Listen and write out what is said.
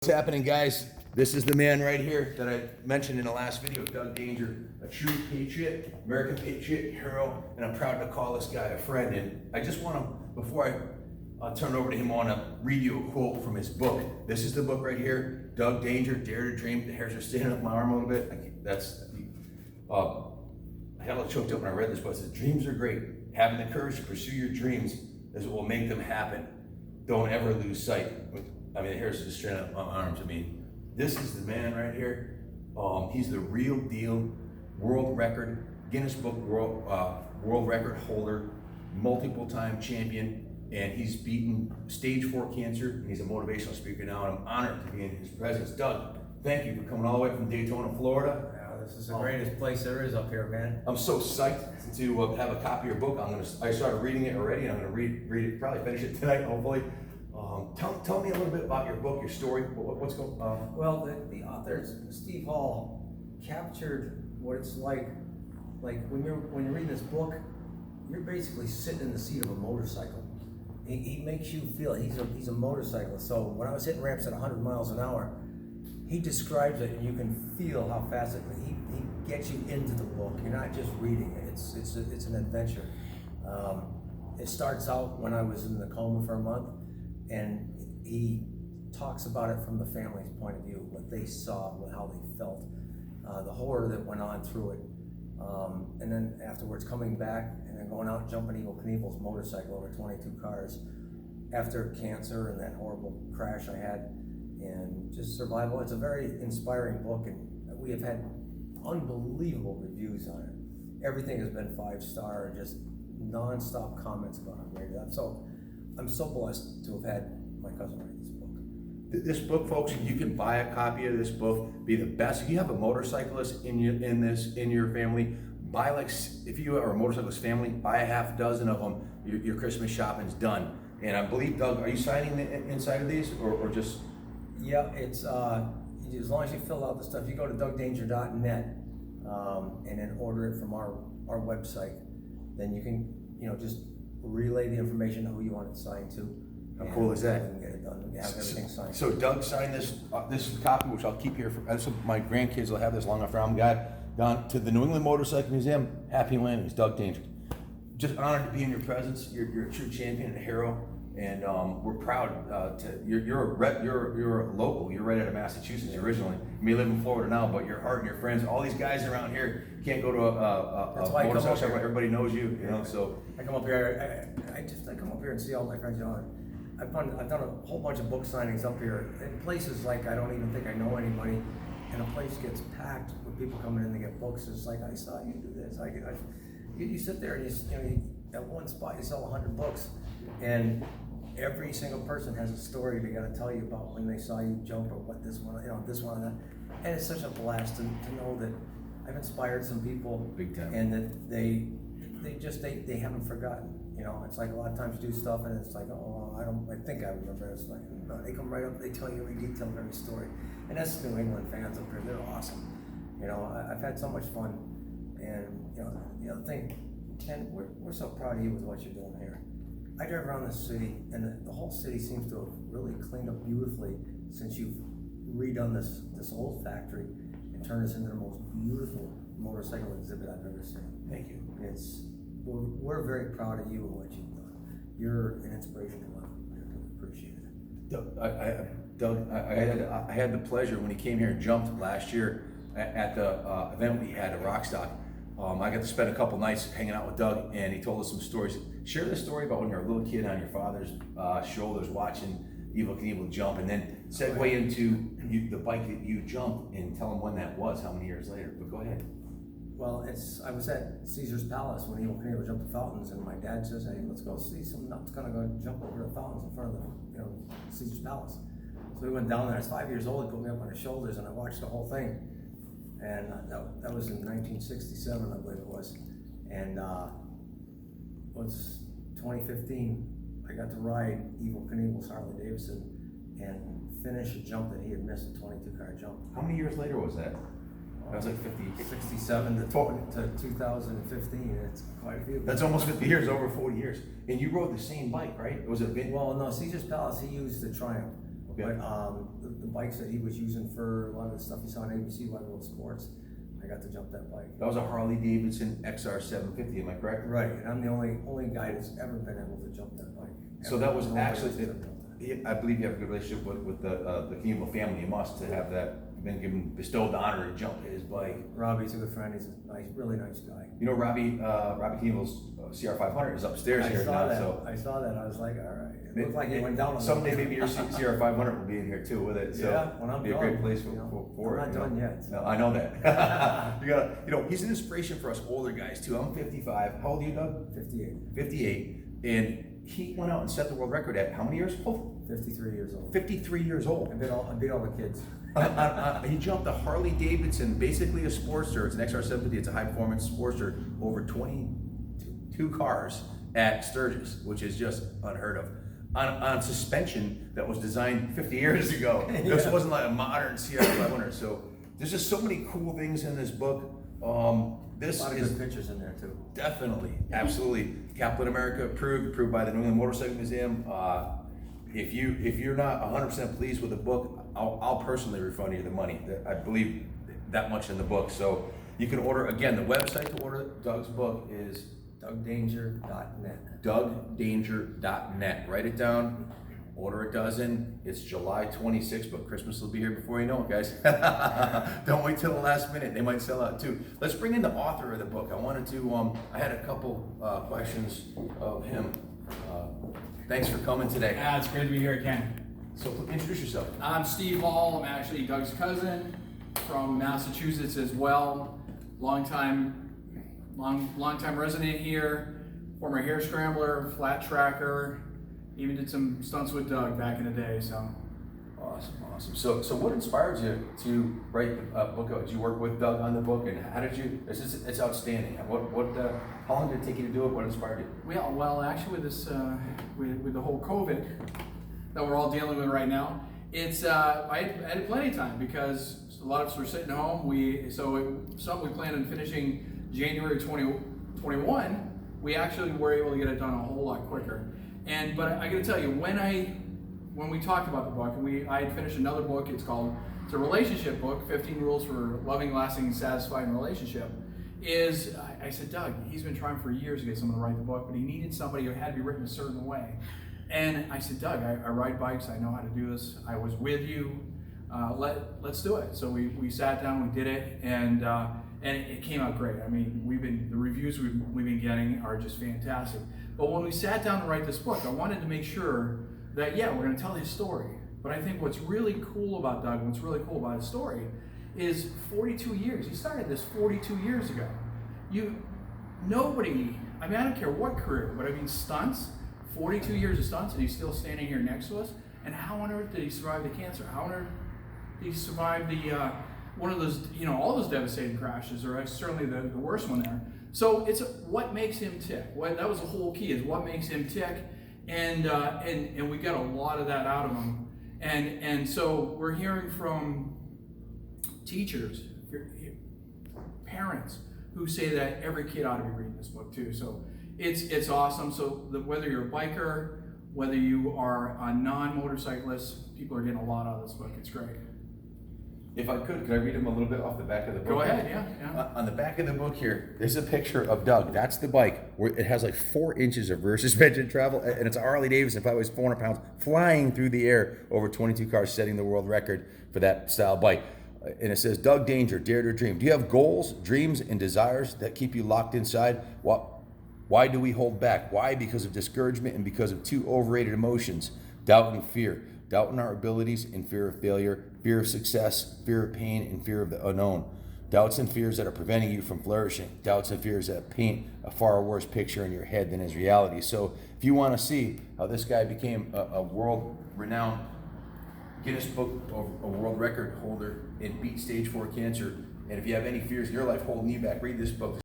What's happening, guys? This is the man right here that I mentioned in the last video, Doug Danger, a true patriot, American patriot, hero, and I'm proud to call this guy a friend. And I just want to, before I turn it over to him, I want to read you a quote from his book. This is the book right here, Doug Danger, Dare to Dream. The hairs are standing up my arm a little bit. I got a little choked up when I read this, but it says, dreams are great. Having the courage to pursue your dreams is what will make them happen. Don't ever lose sight. I mean, the hairs are just straight up my arms. I mean, this is the man right here. He's the real deal, world record, Guinness Book world record holder, multiple time champion, and he's beaten stage 4 cancer, and he's a motivational speaker now, and I'm honored to be in his presence. Doug, thank you for coming all the way from Daytona, Florida. Yeah, this is the greatest place there is up here, man. I'm so psyched to have a copy of your book. I started reading it already, and I'm gonna read it, probably finish it tonight, hopefully. Tell me a little bit about your book, your story. What's going on? Well, the author, Steve Hall, captured what it's like when you're reading this book, you're basically sitting in the seat of a motorcycle. He makes you feel he's a motorcyclist. So when I was hitting ramps at 100 miles an hour, he describes it, and you can feel how fast he gets you into the book. You're not just reading it; it's an adventure. It starts out when I was in the coma for a month. And he talks about it from the family's point of view, what they saw, how they felt, the horror that went on through it. And then afterwards coming back and then going out and jumping Evel Knievel's motorcycle over 22 cars after cancer and that horrible crash I had, and just survival. It's a very inspiring book, and we have had unbelievable reviews on it. Everything has been 5-star, just non-stop comments about how great it is. I'm so blessed to have had my cousin write this book. This book, folks, you can buy a copy of this book. Be the best. If you have a motorcyclist in your family, if you are a motorcyclist family, buy a half dozen of them. Your Christmas shopping's done. And I believe, Doug, are you signing the inside of these or just? Yeah, it's as long as you fill out the stuff. You go to DougDanger.net and then order it from our website. Then you can just relay the information of who you want it signed to. How cool is that? We can get it done. We have everything signed. So Doug signed this copy, which I'll keep here so my grandkids will have this long after I'm gone to the New England Motorcycle Museum. Happy landings, Doug Danger. Just honored to be in your presence. You're a true champion and a hero, and we're proud you're a local. You're right out of Massachusetts originally. You may live in Florida now, but your heart and your friends, all these guys around here can't go to a motorcycle show. Everybody knows you, So I come up here. I come up here and see all my friends. I've done a whole bunch of book signings up here in places like I don't even think I know anybody, and a place gets packed with people coming in to get books. It's like, I saw you do this. You sit there and you at one spot you sell 100 books, and every single person has a story they got to tell you about when they saw you jump or what this one, this one, and that. And it's such a blast to know that I've inspired some people, big time, and that they haven't forgotten. It's like a lot of times you do stuff and it's like, oh, I think I remember. It's like, no, they come right up, they tell you every detail of every story. And that's New England fans up here, they're awesome. I've had so much fun. And the other thing, Ken, we're so proud of you with what you're doing here. I drive around this city, and the whole city seems to have really cleaned up beautifully since you've redone this old factory and turned this into the most beautiful motorcycle exhibit I've ever seen. Thank you. We're very proud of you and what you've done. You're an inspiration to us. We appreciate it. Doug, I had the pleasure when he came here and jumped last year at the event we had at Rockstock. I got to spend a couple nights hanging out with Doug, and he told us some stories. Share the story about when you were a little kid on your father's shoulders watching Evel Knievel jump, and then segue into the bike that you jumped, and tell him when that was, how many years later. But go ahead. Well, I was at Caesar's Palace when Evel Knievel jumped the fountains, and my dad says, "Hey, let's go see some nuts gonna go jump over the fountains in front of the Caesar's Palace." So we went down there. I was 5 years old. He put me up on his shoulders, and I watched the whole thing. And that was in 1967, I believe it was. And it was 2015. I got to ride Evel Knievel's Harley Davidson and finish a jump that he had missed, a 22-car jump. How many years later was that? That was like 67 to 2015. It's quite a few. That's almost 50 years, over 40 years. And you rode the same bike, right? Was it? Well, no, Caesar's Palace, he used the Triumph. But the bikes that he was using for a lot of the stuff you saw on ABC, Wide World Sports, I got to jump that bike. That was a Harley Davidson XR 750, am I correct? Right, and I'm the only guy that's ever been able to jump that bike. So that was Nobody else actually, has ever done that. I believe you have a good relationship with the Kimball family. You must to have that, been given, bestowed the honor to jump his bike. Robbie's a good friend, he's a nice, really nice guy. You know, Robbie Kimball's CR500 is upstairs here now, so. I saw that, I was like, all right, it looked like it went down on Someday maybe your CR500 will be in here too with it, so. Yeah, when I'm be a done, great place you know, for it. I'm not done yet. No, I know that. You know, he's an inspiration for us older guys too. I'm 55. How old are you, Doug? 58, 58. And he went out and set the world record at how many years old? 53 years old. 53 years old. I beat all the kids. He jumped a Harley Davidson, basically a Sportster. It's an XR750. It's a high performance Sportster over 22 cars at Sturgis, which is just unheard of. On suspension that was designed 50 years ago. This wasn't like a modern CR500. So there's just so many cool things in this book. This A lot of is good pictures in there too. definitely, absolutely, Kaplan America approved by the New England Motorcycle Museum. If you're not 100% pleased with the book, I'll personally refund you the money. I believe that much in the book. So you can order, again, the website to order Doug's book is DougDanger.net. DougDanger.net. Write it down. Order a dozen. It's July 26th, but Christmas will be here before you know it, guys. Don't wait till the last minute. They might sell out too. Let's bring in the author of the book. I wanted to, I had a couple questions of him. Thanks for coming today. Yeah, it's great to be here, Ken. So introduce yourself. I'm Steve Hall. I'm actually Doug's cousin from Massachusetts as well. Long time resident here. Former hair scrambler, flat tracker. Even did some stunts with Doug back in the day. So Awesome. So what inspired you to write the book? Did you work with Doug on the book, and how did you? It's outstanding. How long did it take you to do it? What inspired you? well, actually, with this, with the whole COVID that we're all dealing with right now, it's I had plenty of time because a lot of us were sitting home. Something we planned on finishing January 2021. We actually were able to get it done a whole lot quicker. But I got to tell you, when we talked about the book, and I had finished another book. It's a relationship book, 15 Rules for Loving, Lasting, and Satisfying Relationship. I said, Doug, he's been trying for years to get someone to write the book, but he needed somebody who had to be written a certain way. And I said, Doug, I ride bikes. I know how to do this. I was with you. Let's do it. So we sat down, we did it, and it came out great. I mean, the reviews we've been getting are just fantastic. But when we sat down to write this book, I wanted to make sure that, yeah, we're going to tell his story. But I think what's really cool about Doug, what's really cool about his story, is 42 years. He started this 42 years ago. Nobody, I don't care what career, but stunts, 42 years of stunts, and he's still standing here next to us. And how on earth did he survive the cancer? How on earth did he survive the one of those, all those devastating crashes, or certainly the worst one there? So it's what makes him tick. That was the whole key, is what makes him tick, and we got a lot of that out of him. And so we're hearing from teachers, parents who say that every kid ought to be reading this book too. So it's awesome. So whether you're a biker, whether you are a non-motorcyclist, people are getting a lot out of this book. It's great. If I could I read him a little bit off the back of the book? Go ahead, yeah. On the back of the book here, there's a picture of Doug. That's the bike where it has like 4 inches of rear suspension travel, and it's a Harley Davidson, probably weighs 400 pounds, flying through the air over 22 cars, setting the world record for that style bike. And it says, Doug Danger, Dare to Dream. Do you have goals, dreams, and desires that keep you locked inside? Why do we hold back? Why? Because of discouragement and because of 2 overrated emotions, doubt and fear. Doubt in our abilities and fear of failure, fear of success, fear of pain, and fear of the unknown. Doubts and fears that are preventing you from flourishing. Doubts and fears that paint a far worse picture in your head than is reality. So if you want to see how this guy became a world-renowned Guinness Book of a World Record holder and beat stage 4 cancer, and if you have any fears in your life holding you back, read this book.